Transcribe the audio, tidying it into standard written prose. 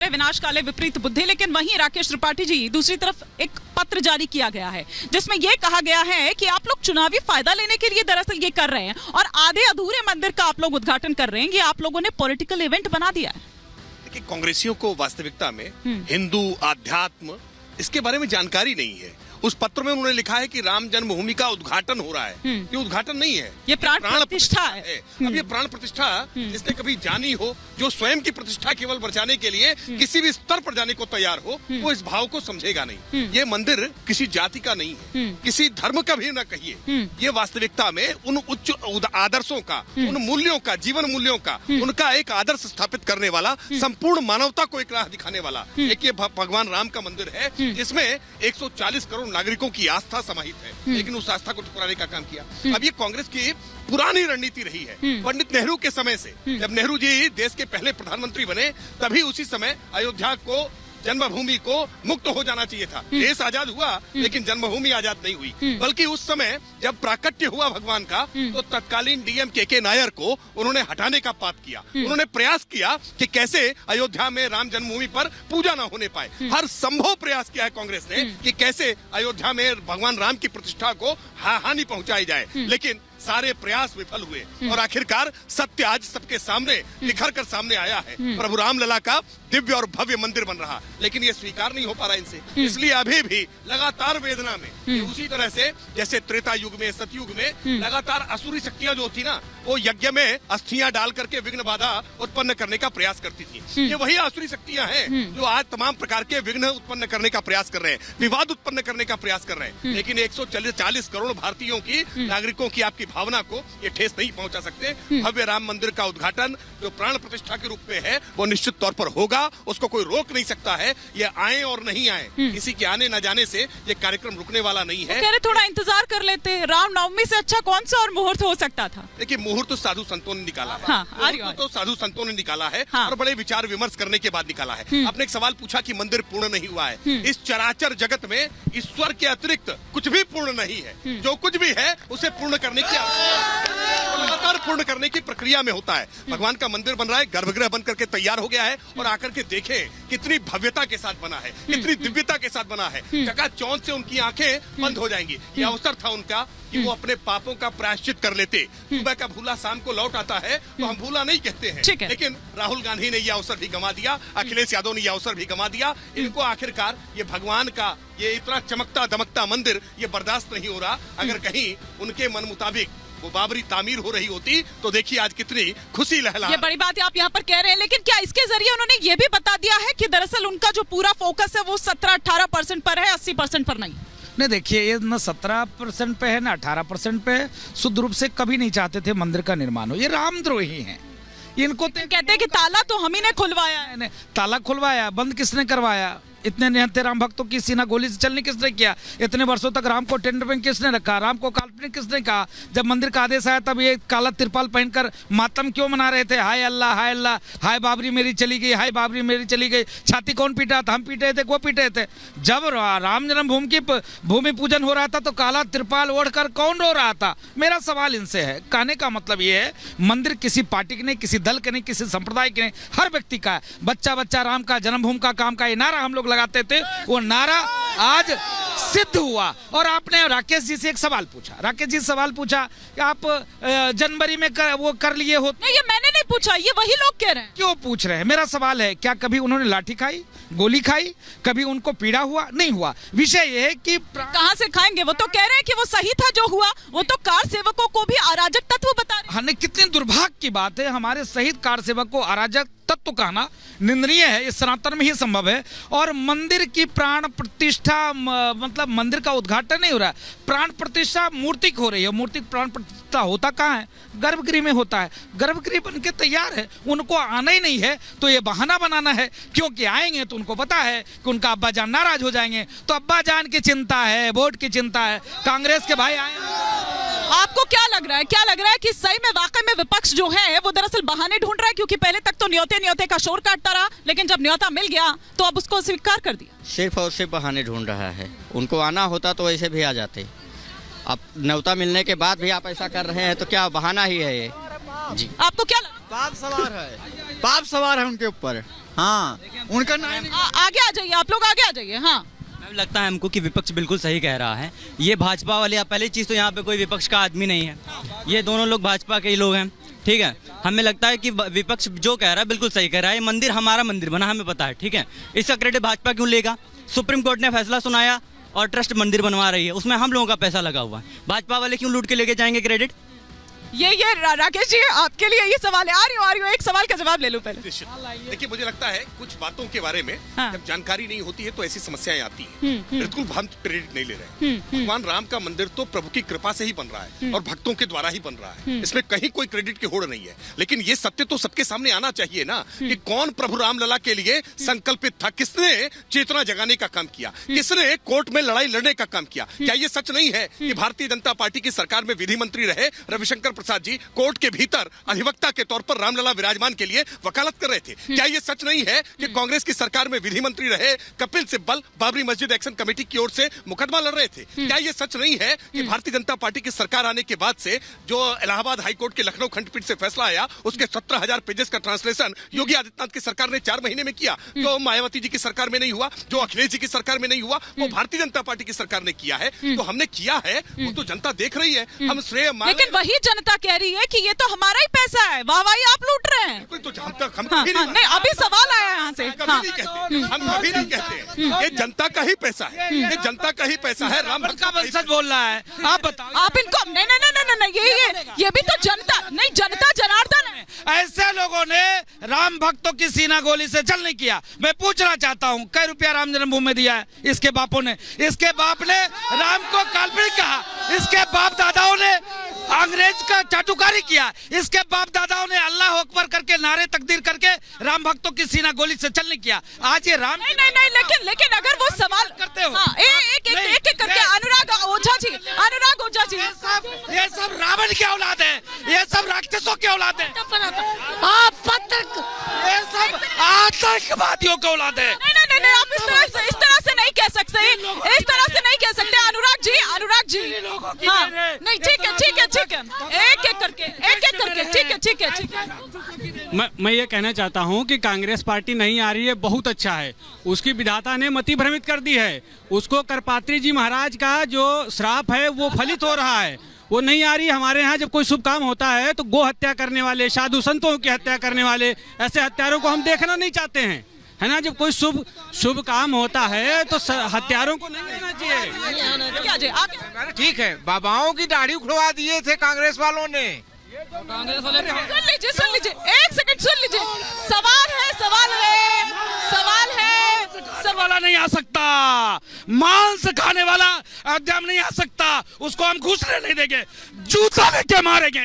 विनाशकाले विपरीत बुद्धि। लेकिन वहीं राकेश त्रिपाठी जी, दूसरी तरफ एक पत्र जारी किया गया है जिसमें यह कहा गया है कि आप लोग चुनावी फायदा लेने के लिए दरअसल ये कर रहे हैं और आधे अधूरे मंदिर का आप लोग उद्घाटन कर रहे हैं। ये आप लोगों ने पॉलिटिकल इवेंट बना दिया है। देखिए, कांग्रेसियों को वास्तविकता में हिंदू आध्यात्म इसके बारे में जानकारी नहीं है। उस पत्र में उन्होंने लिखा है कि राम जन्मभूमि का उद्घाटन हो रहा है। ये उद्घाटन नहीं है, ये प्राण प्रतिष्ठा है। अब ये प्राण प्रतिष्ठा जिसने कभी जानी हो, जो स्वयं की प्रतिष्ठा केवल बचाने के लिए किसी भी स्तर पर जाने को तैयार हो, वो इस भाव को समझेगा नहीं। ये मंदिर किसी जाति का नहीं है, किसी धर्म का भी न कहिए। ये वास्तविकता में उन उच्च आदर्शों का, उन मूल्यों का, जीवन मूल्यों का, उनका एक आदर्श स्थापित करने वाला, संपूर्ण मानवता को एक राह दिखाने वाला एक ये भगवान राम का मंदिर है, जिसमें 140 करोड़ नागरिकों की आस्था समाहित है। लेकिन उस आस्था को ठुकराने का काम किया। अब ये कांग्रेस की पुरानी रणनीति रही है। पंडित नेहरू के समय से, जब नेहरू जी देश के पहले प्रधानमंत्री बने, तभी उसी समय अयोध्या को, जन्मभूमि को मुक्त हो जाना चाहिए था। देश आजाद हुआ लेकिन जन्मभूमि आजाद नहीं हुई। बल्कि उस समय जब प्राकट्य हुआ भगवान का, तो तत्कालीन डीएम के नायर को उन्होंने हटाने का पाप किया। उन्होंने प्रयास किया कि कैसे अयोध्या में राम जन्मभूमि पर पूजा न होने पाए। हर संभव प्रयास किया है कांग्रेस ने कि कैसे अयोध्या में भगवान राम की प्रतिष्ठा को हानि पहुंचाई जाए। लेकिन सारे प्रयास विफल हुए और आखिरकार सत्य आज सबके सामने निखर कर सामने आया है। प्रभु राम लला का दिव्य और भव्य मंदिर बन रहा, लेकिन ये स्वीकार नहीं हो पा रहा इनसे। इसलिए अभी भी लगातार वेदना में, उसी तरह से जैसे त्रेता युग में, सतयुग में लगातार असुरी शक्तियां जो थी ना, वो यज्ञ में अस्थियां डाल करके विघ्न बाधा उत्पन्न करने का प्रयास करती थी। ये वही असुरी शक्तियां हैं जो आज तमाम प्रकार के विघ्न उत्पन्न करने का प्रयास कर रहे हैं, विवाद उत्पन्न करने का प्रयास कर रहे हैं। लेकिन 140 करोड़ भारतीयों की, नागरिकों की आपकी भावना को ये ठेस नहीं पहुंचा सकते। भव्य राम मंदिर का उद्घाटन जो प्राण प्रतिष्ठा के रूप में है, वो निश्चित तौर पर होगा। उसको कोई रोक नहीं सकता है। ये आए और नहीं आए, किसी के आने न जाने से ये कार्यक्रम रुकने वाला नहीं है। कह रहे थोड़ा इंतजार कर लेते। रामनवमी से अच्छा कौन सा और मुहूर्त हो सकता था? देखिए, मुहूर्त तो साधु संतों ने निकाला है। हाँ, तो साधु संतों ने निकाला है और बड़े विचार विमर्श करने के बाद निकाला है। आपने एक सवाल पूछा कि मंदिर पूर्ण नहीं हुआ है। इस चराचर जगत में ईश्वर के अतिरिक्त कुछ भी पूर्ण नहीं है। जो कुछ भी है उसे पूर्ण करने की लगातार पूर्ण करने की प्रक्रिया में होता है। भगवान का मंदिर बन रहा है, गर्भगृह बन करके तैयार हो गया है और आकर के देखें कितनी भव्यता के साथ बना है, कितनी दिव्यता के साथ बना है। चकाचौंध से उनकी आंखें बंद हो जाएंगी। यह अवसर था उनका कि वो अपने पापों का प्रायश्चित कर लेते। सुबह का भूला शाम को लौट आता है, तो हम भूला नहीं कहते हैं। लेकिन राहुल गांधी ने यह अवसर भी गंवा दिया, अखिलेश यादव ने यह अवसर भी गंवा दिया। इनको आखिरकार ये भगवान का ये इतना चमकता दमकता मंदिर ये बर्दाश्त नहीं हो रहा। अगर कहीं उनके मन मुताबिक वो बाबरी तामीर हो रही होती तो देखिए आज कितनी खुशी लहला। ये बड़ी बात है आप यहाँ पर कह रहे हैं, लेकिन क्या इसके जरिए उन्होंने ये भी बता दिया है कि दरअसल उनका जो पूरा फोकस है वो 17-18% पर है, 80% पर नहीं? नहीं, देखिए, ये न 17% पे है, न 18% पे है। शुद्ध रूप से कभी नहीं चाहते थे मंदिर का निर्माण हो। ये रामद्रोही हैं। इनको कहते हैं कि ताला तो हम ही ने खुलवाया है। ताला खुलवाया, बंद किसने करवाया? इतने निहत्थे राम भक्तों की सीना गोली से चलने किसने किया? इतने वर्षों तक राम को टेंडर में किसने रखा? राम को काल्पनिक किसने कहा? जब मंदिर का आदेश आया तब ये काला तिरपाल पहनकर मातम क्यों मना रहे थे? हाय अल्लाह, हाय अल्लाह, हाय बाबरी मेरी चली गई, हाय बाबरी मेरी चली गई। छाती कौन पीटा था? हम पीटे थे, वो पीटे थे। जब राम जन्मभूमि की भूमि पूजन हो रहा था तो काला तिरपाल ओढ़कर कौन रो रहा था? मेरा सवाल इनसे है। कहने का मतलब ये है, मंदिर किसी पार्टी के नहीं, किसी दल के नहीं, किसी संप्रदाय के नहीं, हर व्यक्ति का है। बच्चा बच्चा राम का, जन्मभूमि का काम का ये नारा हम लोग लगाते थे, वो नारा आज सिद्ध हुआ। और आपने राकेश जी से एक सवाल पूछा, राकेश जी सवाल पूछा कि आप जनवरी में वो कर लिए हो। नहीं, ये मैंने नहीं पूछा, ये वही लोग कह रहे हैं। क्यों पूछ रहे हैं? मेरा सवाल है, क्या कभी उन्होंने लाठी खाई, गोली खाई? कभी उनको पीड़ा हुआ? नहीं हुआ। विषय ये है कि कहां से खाएंगे? वो तो कह रहे हैं कि वो सही था जो हुआ। वो तो कार सेवकों को भी अराजक तत्व बता रहे हैं। हाँ, कितनी दुर्भाग्य की बात है, हमारे शहीद कार सेवक को अराजक तत्व कहना निंदनीय है। इस सनातन में ही संभव है। और मंदिर की प्राण प्रतिष्ठा, मतलब मंदिर का उद्घाटन नहीं हो रहा है, प्राण प्रतिष्ठा मूर्ति हो रही है। मूर्ति प्राण प्रतिष्ठा होता कहाँ है? गर्भगृह में होता है। गर्भगृह बन के तैयार है, उनको आना ही नहीं है तो ये बहाना बनाना है। क्योंकि आएंगे तो उनको पता है कि उनका अब्बा जान नाराज हो जाएंगे, तो अब्बा जान की चिंता है, वोट की चिंता है। कांग्रेस के भाई आए। आपको क्या लग रहा है, क्या लग रहा है कि सही में वाकई में विपक्ष जो है वो दरअसल बहाने ढूंढ रहा है? क्योंकि पहले तक तो न्योते का शोर काटता रहा, लेकिन जब न्योता मिल गया तो अब उसको स्वीकार कर दिया। सिर्फ और सिर्फ बहाने ढूंढ रहा है। उनको आना होता तो वैसे भी आ जाते। अब न्योता मिलने के बाद भी आप ऐसा कर रहे हैं तो क्या बहाना ही है ये? जी, आपको क्या लग रहा है? पाप सवार है उनके ऊपर। हाँ उनका नाम आगे आ जाइए, आप लोग आगे आ जाइए। हाँ, मैम लगता है हमको कि विपक्ष बिल्कुल सही कह रहा है। ये भाजपा वाले, पहली चीज़ तो यहाँ पे कोई विपक्ष का आदमी नहीं है, ये दोनों लोग भाजपा के ही लोग हैं, ठीक है। हमें लगता है कि विपक्ष जो कह रहा है बिल्कुल सही कह रहा है। ये मंदिर हमारा मंदिर बना, हमें पता है, ठीक है। इसका क्रेडिट भाजपा क्यों लेगा? सुप्रीम कोर्ट ने फैसला सुनाया और ट्रस्ट मंदिर बनवा रही है, उसमें हम लोगों का पैसा लगा हुआ है। भाजपा वाले क्यों लूट के लेके जाएंगे क्रेडिट? ये राकेश जी आपके लिए ये सवाल है। आ रही हूँ, एक सवाल का जवाब ले लूं पहले। देखिए, मुझे लगता है कुछ बातों के बारे में हाँ। जब जानकारी नहीं होती है तो ऐसी समस्याएं आती हैं। बिल्कुल हम क्रेडिट नहीं ले रहे हैं। भगवान राम का मंदिर तो प्रभु की कृपा से ही बन रहा है और भक्तों के द्वारा ही बन रहा है, इसमें कहीं कोई क्रेडिट की होड़ नहीं है। लेकिन ये सत्य तो सबके सामने आना चाहिए ना कि कौन प्रभु रामलला के लिए संकल्पित था, किसने चेतना जगाने का काम किया, किसने कोर्ट में लड़ाई लड़ने का काम किया। क्या ये सच नहीं है कि भारतीय जनता पार्टी की सरकार में विधि मंत्री रहे रविशंकर प्रसाद जी कोर्ट के भीतर अधिवक्ता के तौर पर रामलला विराजमान के लिए वकालत कर रहे थे? क्या ये सच नहीं है कि कांग्रेस की सरकार में विधि मंत्री रहे कपिल सिब्बल बाबरी मस्जिद एक्शन कमेटी की ओर से मुकदमा लड़ रहे थे? क्या ये सच नहीं है कि भारतीय जनता पार्टी की सरकार आने के बाद से जो इलाहाबाद हाईकोर्ट के लखनऊ खंडपीठ से फैसला आया उसके 17,000 पेजेस का ट्रांसलेशन योगी आदित्यनाथ की सरकार ने 4 महीने में किया, जो मायावती जी की सरकार में नहीं हुआ, जो अखिलेश जी की सरकार में नहीं हुआ, वो भारतीय जनता पार्टी की सरकार ने किया है। तो हमने किया है, वो तो जनता देख रही है। हम श्रेय मान, लेकिन वही जनता कह रही है कि ये तो हमारा ही पैसा है, वाहवाही आप लूट रहे हैं। तो हम तक हम हाँ, कभी हाँ, नहीं, अभी सवाल आया यहाँ से। कभी नहीं कहते, हम कभी नहीं कहते। ये जनता का ही पैसा है, ये जनता का ही पैसा है। राम भक्त का वंशज बोल रहा है, आप बताओ। आप इनको नहीं नहीं नहीं नहीं नहीं ये भी तो जनता नहीं, जनता जनार्दन है। ऐसे लोगों ने राम भक्तों की सीना गोली से जल नहीं किया। मैं पूछना चाहता हूँ, कई रुपया राम जन्मभूमि में दिया है इसके बापों ने? इसके बाप ने राम को काल्पनिक कहा, इसके बाप दादाओं ने अंग्रेज का चाटुकारी किया, इसके बाप दादाओं ने अल्लाह अकबर करके नारे तकदीर करके राम भक्तों की सीना गोली से चल नहीं किया। आज ये राम नहीं नहीं नहीं, लेकिन अगर वो सवाल करते हो, हाँ, एक करके अनुराग ओझा जी, ये सब रावण की औलाद है, ये सब राक्षसों की औलाद है, आप पत्र ये सब आतंकवादियों की औलाद है। नहीं, आप इस तरह से नहीं कह सकते, इस तरह से नहीं कह सकते। अनुराग जी हाँ, नहीं ठीक है, एक करके ठीक है। मैं ये कहना चाहता हूँ कि कांग्रेस पार्टी नहीं आ रही है, बहुत अच्छा है। उसकी विधाता ने मति भ्रमित कर दी है, उसको करपात्री जी महाराज का जो श्राप है वो फलित हो रहा है, वो नहीं आ रही। हमारे यहाँ जब कोई शुभ काम होता है तो गो हत्या करने वाले, साधु संतों की हत्या करने वाले ऐसे हत्यारों को हम देखना नहीं चाहते हैं, है ना। जब कोई शुभ काम होता है तो हत्यारों को नहीं लेना चाहिए। ठीक है, बाबाओं की दाढ़ी उखड़वा दिए थे कांग्रेस वालों ने। सुन लीजिए, एक सेकंड सुन लीजिए। सवाल है वाला नहीं आ सकता, मांस खाने वाला अयोध्या में नहीं आ सकता, उसको हम घुसने नहीं देंगे, जूता लेके मारेंगे।